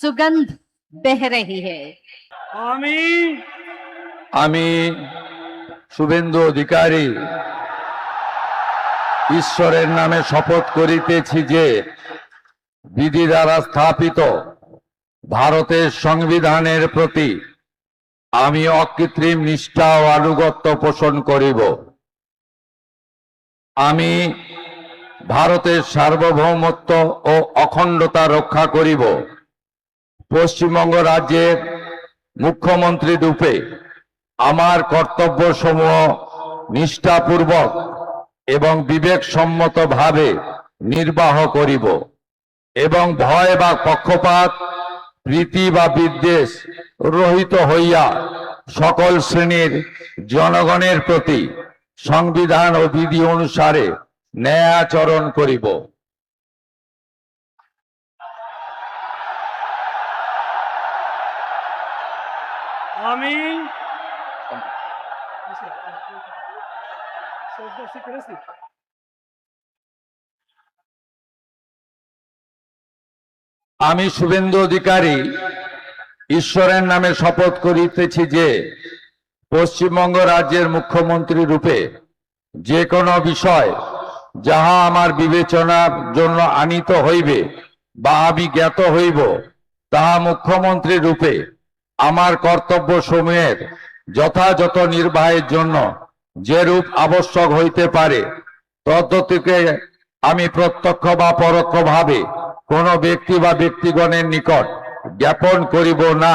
सुगंध बह रही है। আমি শুভেন্দু অধিকারী ঈশ্বরের নামে শপথ করিতেছি যে বিধি দ্বারা স্থাপিত ভারতের সংবিধানের প্রতি আমি অকৃত্রিম নিষ্ঠা ও আনুগত্য পোষণ করিব। আমি ভারতের সার্বভৌমত্ব ও অখণ্ডতা রক্ষা করিব। পশ্চিমবঙ্গ রাজ্যের মুখ্যমন্ত্রী রূপে আমার কর্তব্যসমূহ নিষ্ঠাপূর্বক এবং বিবেকসম্মতভাবে নির্বাহ করিব এবং ভয় বা পক্ষপাত প্রীতি বা বিদ্বেষ রহিত হইয়া সকল শ্রেণীর জনগণের প্রতি সংবিধান ও বিধি অনুসারে ন্যায় আচরণ করিব। আমি আমি শুভেন্দু অধিকারী ঈশ্বরের নামে শপথ করিতেছি যে পশ্চিমবঙ্গ রাজ্যের মুখ্যমন্ত্রী রূপে যে কোনো বিষয় যাহা আমার বিবেচনার জন্য আনিত হইবে বা আমি জ্ঞাত হইব, তাহা মুখ্যমন্ত্রী রূপে আমার কর্তব্য সমূহের যথাযথ নির্বাহের জন্য যেরূপ আবশ্যক হইতে পারে তদ্গতিকে আমি প্রত্যক্ষ বা পরোক্ষভাবে কোন ব্যক্তি বা ব্যক্তিগণের নিকট জ্ঞাপন করিব না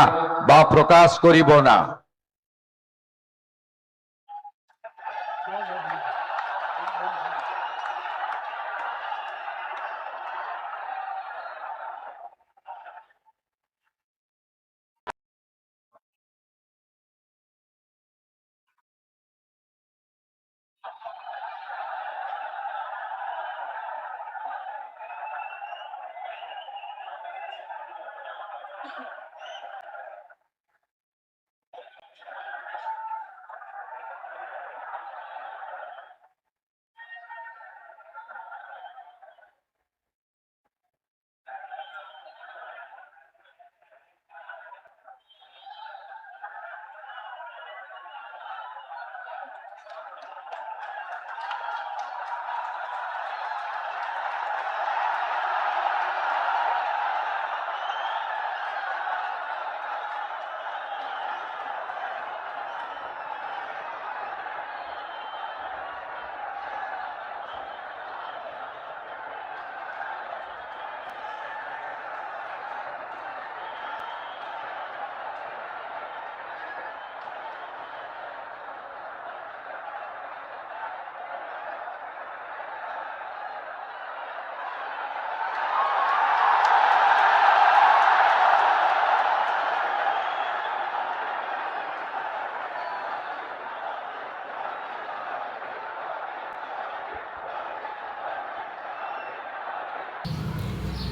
বা প্রকাশ করিব না।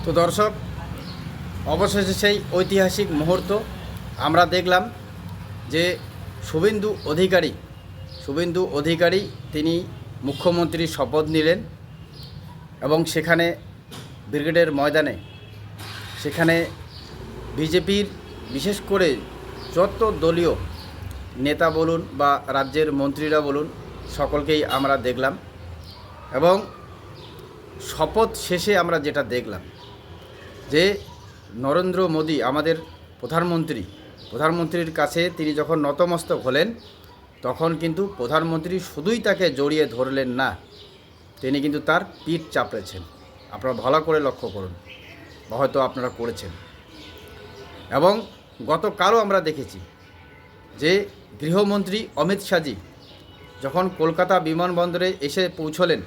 তো দর্শক, অবশেষে সেই ঐতিহাসিক মুহূর্ত আমরা দেখলাম যে শুভেন্দু অধিকারী তিনি মুখ্যমন্ত্রীর শপথ নিলেন এবং সেখানে ব্রিগেডের ময়দানে সেখানে বিজেপির বিশেষ করে যত দলীয় নেতা বলুন বা রাজ্যের মন্ত্রীরা বলুন সকলকেই আমরা দেখলাম এবং শপথ শেষে আমরা যেটা দেখলাম যে নরেন্দ্র মোদী আমাদের প্রধানমন্ত্রীর কাছে তিনি যখন নতমস্তক হলেন তখন কিন্তু প্রধানমন্ত্রী শুধুই তাকে জড়িয়ে ধরলেন না, তিনি কিন্তু তার পিঠ চাপড়েছেন। আপনারা ভালো করে লক্ষ্য করুন, হয়তো আপনারা করেছেন। এবং গতকালও আমরা দেখেছি যে গৃহমন্ত্রী অমিত শাহজি যখন কলকাতা বিমানবন্দরে এসে পৌঁছলেন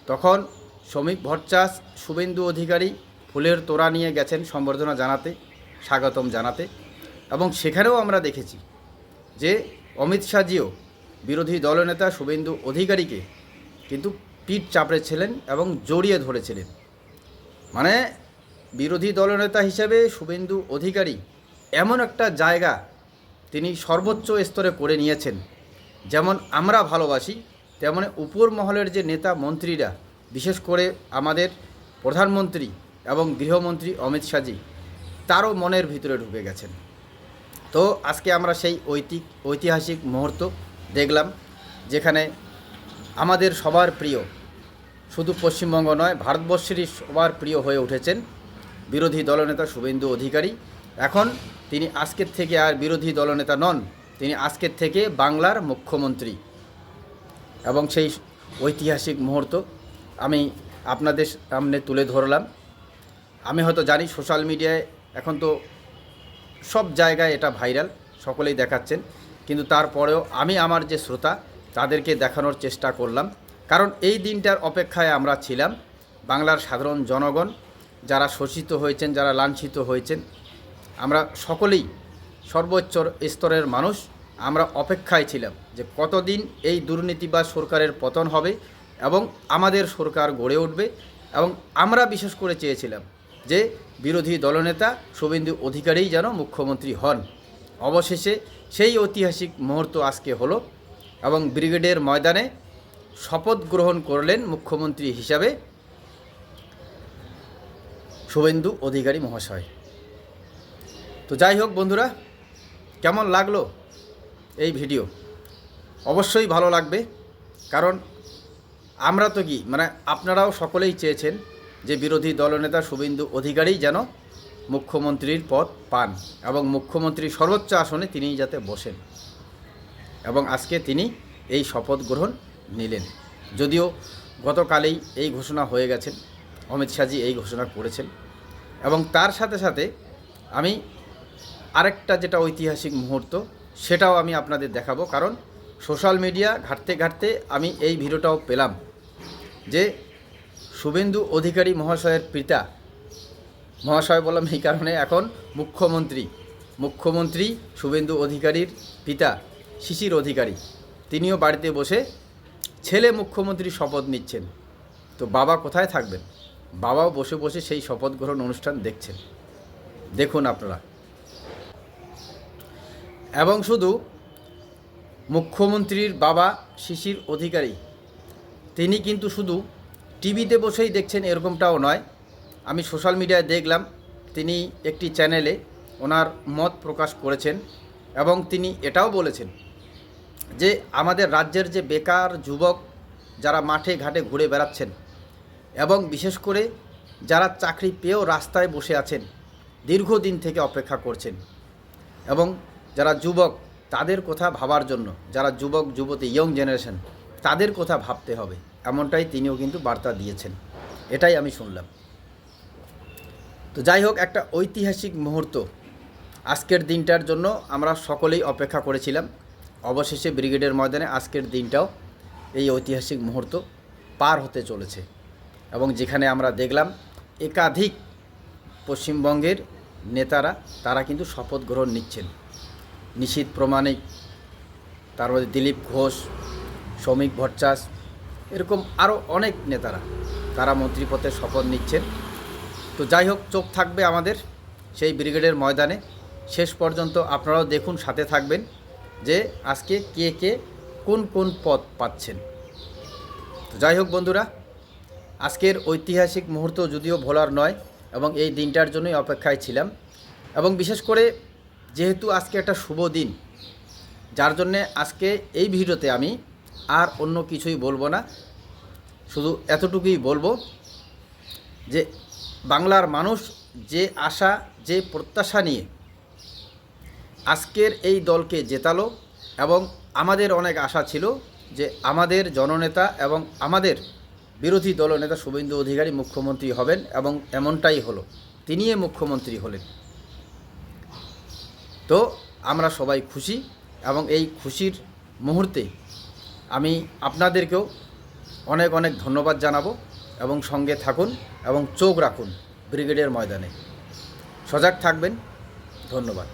তখন শ্রমিক ভট্টাচার্য শুভেন্দু অধিকারী ফুলের তোড়া নিয়ে গেছেন সম্বর্ধনা জানাতে, স্বাগতম জানাতে। এবং সেখানেও আমরা দেখেছি যে অমিত শাহজিও বিরোধী দলনেতা শুভেন্দু অধিকারীকে কিন্তু পিঠ চাপড়েছিলেন এবং জড়িয়ে ধরেছিলেন। মানে বিরোধী দলনেতা হিসেবে শুভেন্দু অধিকারী এমন একটা জায়গা তিনি সর্বোচ্চ স্তরে করে নিয়েছেন, যেমন আমরা ভালোবাসি তেমন উপর মহলের যে নেতা মন্ত্রীরা, বিশেষ করে আমাদের প্রধানমন্ত্রী এবং গৃহমন্ত্রী অমিত শাহজি, তারও মনের ভিতরে ঢুকে গেছেন। তো আজকে আমরা সেই ঐতিহাসিক মুহূর্ত দেখলাম, যেখানে আমাদের সবার প্রিয়, শুধু পশ্চিমবঙ্গ নয় ভারতবর্ষেরই সবার প্রিয় হয়ে উঠেছেন বিরোধী দলনেতা শুভেন্দু অধিকারী। এখন তিনি আজকের থেকে আর বিরোধী দলনেতা নন, তিনি আজকের থেকে বাংলার মুখ্যমন্ত্রী। এবং সেই ঐতিহাসিক মুহূর্ত আমি আপনাদের সামনে তুলে ধরলাম। আমি হয়তো জানি সোশ্যাল মিডিয়ায় এখন তো সব জায়গায় এটা ভাইরাল, সকলেই দেখাচ্ছেন, কিন্তু তারপরেও আমি আমার যে শ্রোতা তাদেরকে দেখানোর চেষ্টা করলাম, কারণ এই দিনটার অপেক্ষায় আমরা ছিলাম। বাংলার সাধারণ জনগণ যারা শোষিত হয়েছেন, যারা লাঞ্ছিত হয়েছেন, আমরা সকলেই সর্বোচ্চ স্তরের মানুষ আমরা অপেক্ষায় ছিলাম যে কতদিন এই দুর্নীতিবাজ সরকারের পতন হবে এবং আমাদের সরকার গড়ে উঠবে। এবং আমরা বিশেষ করে চেয়েছিলাম যে বিরোধী দলনেতা শুভেন্দু অধিকারীই যেন মুখ্যমন্ত্রী হন। অবশেষে সেই ঐতিহাসিক মুহূর্ত আজকে হলো এবং ব্রিগেডের ময়দানে শপথ গ্রহণ করলেন মুখ্যমন্ত্রী হিসাবে শুভেন্দু অধিকারী মহাশয়। তো যাই হোক বন্ধুরা, কেমন লাগলো এই ভিডিও? অবশ্যই ভালো লাগবে, কারণ আমরা তো কি আপনারাও সকলেই চেয়েছেন যে বিরোধী দলনেতা শুভেন্দু অধিকারীই যেন মুখ্যমন্ত্রীর পদ পান এবং মুখ্যমন্ত্রীর সর্বোচ্চ আসনে তিনিই যাতে বসেন। এবং আজকে তিনি এই শপথ গ্রহণ নিলেন, যদিও গতকালেই এই ঘোষণা হয়ে গেছেন, অমিত শাহজি এই ঘোষণা করেছেন। এবং তার সাথে সাথে আমি আরেকটা যেটা ঐতিহাসিক মুহূর্ত সেটাও আমি আপনাদের দেখাবো, কারণ সোশ্যাল মিডিয়া ঘাঁটতে ঘাঁটতে আমি এই ভিডিওটাও পেলাম যে শুভেন্দু অধিকারী মহাশয়ের পিতা, মহাশয় বললাম এই কারণে, এখন মুখ্যমন্ত্রী শুভেন্দু অধিকারীর পিতা শিশির অধিকারী তিনিও বাড়িতে বসে ছেলে মুখ্যমন্ত্রী শপথ নিচ্ছেন। তো বাবা কোথায় থাকবেন? বাবাও বসে বসে সেই শপথ গ্রহণ অনুষ্ঠান দেখছেন, দেখুন আপনারা। এবং শুধু মুখ্যমন্ত্রীর বাবা শিশির অধিকারী তিনি কিন্তু শুধু টিভিতে বসেই দেখছেন এরকমটাও নয়। আমি সোশ্যাল মিডিয়ায় দেখলাম তিনি একটি চ্যানেলে ওনার মত প্রকাশ করেছেন এবং তিনি এটাও বলেছেন যে আমাদের রাজ্যের যে বেকার যুবক যারা মাঠে ঘাটে ঘুরে বেড়াচ্ছেন এবং বিশেষ করে যারা চাকরি পেয়েও রাস্তায় বসে আছেন, দীর্ঘদিন থেকে অপেক্ষা করছেন, এবং যারা যুবক তাদের কথা ভাবার জন্য, যারা যুবক যুবতী ইয়ং জেনারেশন তাদের কথা ভাবতে হবে, এমনটাই তিনিও কিন্তু বার্তা দিয়েছেন। এটাই আমি শুনলাম। তো যাই হোক, একটা ঐতিহাসিক মুহূর্ত আজকের দিনটার জন্য আমরা সকলেই অপেক্ষা করেছিলাম। অবশেষে ব্রিগেডের ময়দানে আজকের দিনটাও এই ঐতিহাসিক মুহূর্ত পার হতে চলেছে এবং যেখানে আমরা দেখলাম একাধিক পশ্চিমবঙ্গের নেতারা তারা কিন্তু শপথ গ্রহণ নিচ্ছেন। নিশীথ প্রমাণিক, তার মধ্যে দিলীপ ঘোষ, শ্রমিক ভট্টাচার্য, এরকম আরও অনেক নেতারা তারা মন্ত্রীপদের শপথ নিচ্ছেন। তো যাই হোক, চোখ থাকবে আমাদের সেই ব্রিগেডের ময়দানে। শেষ পর্যন্ত আপনারাও দেখুন, সাথে থাকবেন যে আজকে কে কে কোন কোন পদ পাচ্ছেন। তো যাই হোক বন্ধুরা, আজকের ঐতিহাসিক মুহূর্ত যদিও ভোলার নয় এবং এই দিনটার জন্যই অপেক্ষায় ছিলাম। এবং বিশেষ করে যেহেতু আজকে একটা শুভ দিন, যার জন্যে আজকে এই ভিডিওতে আমি আর অন্য কিছুই বলবো না, শুধু এতটুকুই বলবো যে বাংলার মানুষ যে আশা, যে প্রত্যাশা নিয়ে আজকের এই দলকে জেতালো, এবং আমাদের অনেক আশা ছিল যে আমাদের জননেতা এবং আমাদের বিরোধী দলনেতা শুভেন্দু অধিকারী মুখ্যমন্ত্রী হবেন, এবং এমনটাই হলো, তিনিই মুখ্যমন্ত্রী হলেন। তো আমরা সবাই খুশি, এবং এই খুশির মুহূর্তে আমি আপনাদেরকেও অনেক অনেক ধন্যবাদ জানাবো। এবং সঙ্গে থাকুন এবং চোখ রাখুন ব্রিগেডের ময়দানে, সজাগ থাকবেন। ধন্যবাদ।